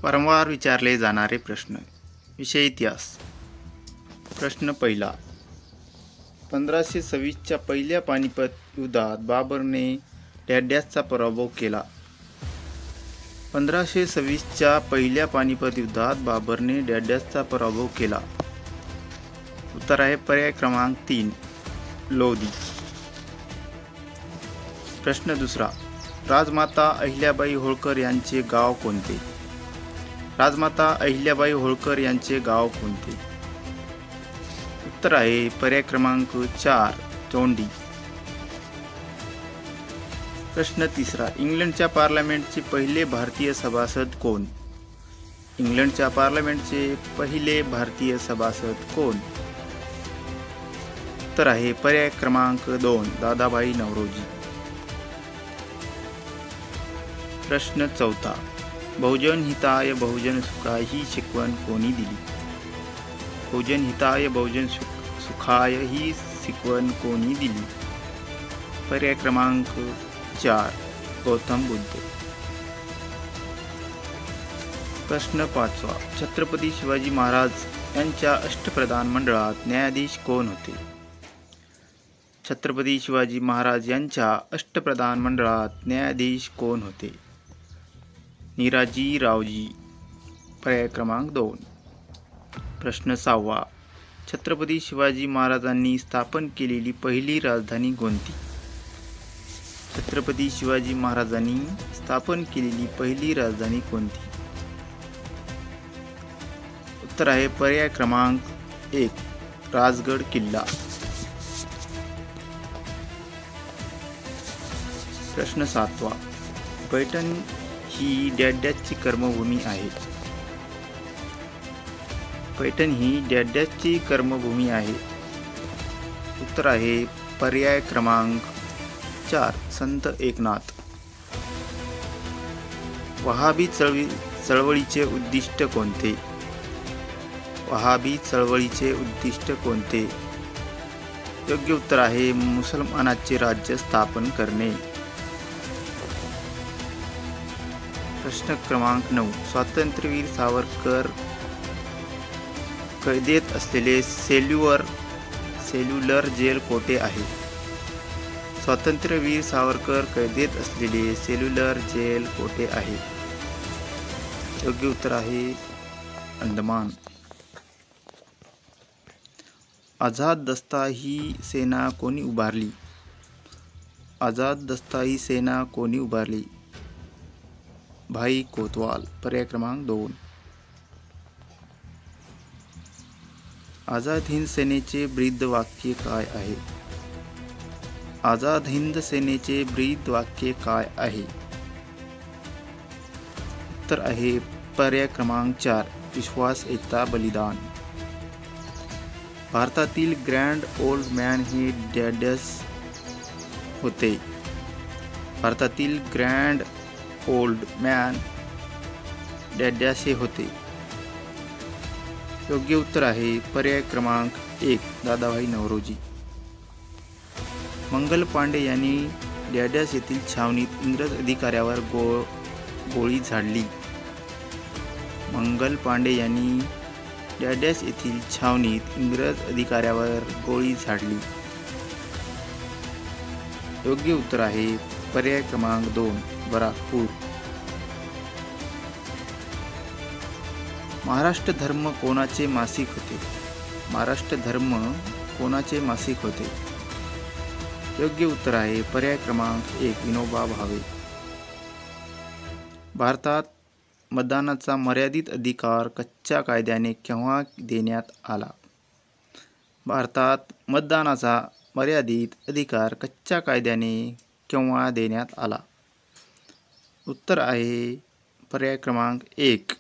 वारंवार विचारले जाणारे प्रश्न. विषय इतिहास. प्रश्न पहिला. 1526च्या पहिल्या पानिपत युद्धात बाबरने डॅशचा पराभव केला. 1526च्या पहिल्या पानिपत युद्धात बाबरने डॅशचा पराभव केला. उत्तर आहे पर्याय क्रमांक 3 लोधी. प्रश्न दुसरा. राजमाता अहिल्याबाई होळकर यांचे गाव कोणते? राजमाता अहिल्याबाई होळकर यांचे गाव कोणते? उत्तर आहे पर्याय क्रमांक 4 चोंडी. प्रश्न तिसरा. इंग्लंडच्या पार्लमेंटचे पहिले भारतीय सभासद कोण? इंग्लंडच्या पार्लमेंटचे पहिले भारतीय सभासद कोण? उत्तर आहे पर्याय क्रमांक 2 दादाभाई नौरोजी. प्रश्न चौथा. बहुजन हिताय बहुजन सुखाय ही शिकवण कोणी दिली? बहुजन हिताय बहुजन सुखाय ही शिकवण कोणी दिली? पर्याय क्रमांक 4 गौतम बुद्ध. प्रश्न पाचवा. छत्रपती शिवाजी महाराज यांच्या अष्टप्रधान मंडळात न्यायाधीश कोण होते? छत्रपती शिवाजी महाराज यांच्या अष्टप्रधान मंडळात न्यायाधीश कोण होते? निराजी रावजी. पर्याय क्रमांक 2. प्रश्न 6वा. छत्रपती शिवाजी महाराजांनी स्थापन केलेली पहिली राजधानी कोणती? छत्रपती शिवाजी महाराजांनी स्थापन केलेली पहिली राजधानी कोणती? उत्तर आहे पर्याय क्रमांक 1 राजगड किल्ला. प्रश्न 7वा. पैठण ही डॅशची कर्मभूमी आहे. पैठण ही डॅशची कर्मभूमी आहे. उत्तर आहे पर्याय क्रमांक 4 संत एकनाथ. वहाबी चळवळीचे उद्दिष्ट कोणते? वहाबी चळवळीचे उद्दिष्ट कोणते? योग्य उत्तर आहे मुसलमानाचे राज्य स्थापन करणे. प्रश्न क्रमांक 9. स्वातंत्र्यवीर सावरकर कैदेत असलेले सेल्युलर जेल कोठे आहे? स्वातंत्र्यवीर सावरकर कैदेत असलेले सेल्युलर जेल कोठे आहे? योग्य उत्तर आहे अंदमान. आझाद दस्ता ही सेना कोणी उभारली? आझाद दस्ता ही सेना कोणी उभारली? भाई कोतवाल. पर्याय क्रमांक 2. आझाद हिंद सेनेचे ब्रीद वाक्य काय आहे? आझाद हिंद सेनेचे ब्रीद वाक्य काय आहे? उत्तर आहे पर्याय क्रमांक 4 विश्वास एकता बलिदान. भारतातील ग्रँड ओल्ड मॅन हे डॅश होते? भारतातील ग्रँड ओल्ड मॅन डॅश हे होते. योग्य उत्तर आहे पर्याय क्रमांक 1 दादाभाई नौरोजी. मंगल पांडे यांनी डॅश येथील छावणीत इंग्रज अधिकाऱ्यावर गोळी झाडली. मंगल पांडे यांनी डॅश येथील छावणीत इंग्रज अधिकाऱ्यावर गोळी झाडली. योग्य उत्तर आहे पर्याय क्रमांक 2 बराकपूर. महाराष्ट्र धर्म कोणाचे मासिक होते? महाराष्ट्र धर्म कोणाचे मासिक होते? योग्य उत्तर आहे पर्याय क्रमांक 1 विनोबा भावे. भारतात मतदानाचा मर्यादित अधिकार कच्च्या कायद्याने केव्हा देण्यात आला? भारतात मतदानाचा मर्यादित अधिकार कच्च्या कायद्याने केव्हा देण्यात आला? उत्तर आहे पर्याय क्रमांक 1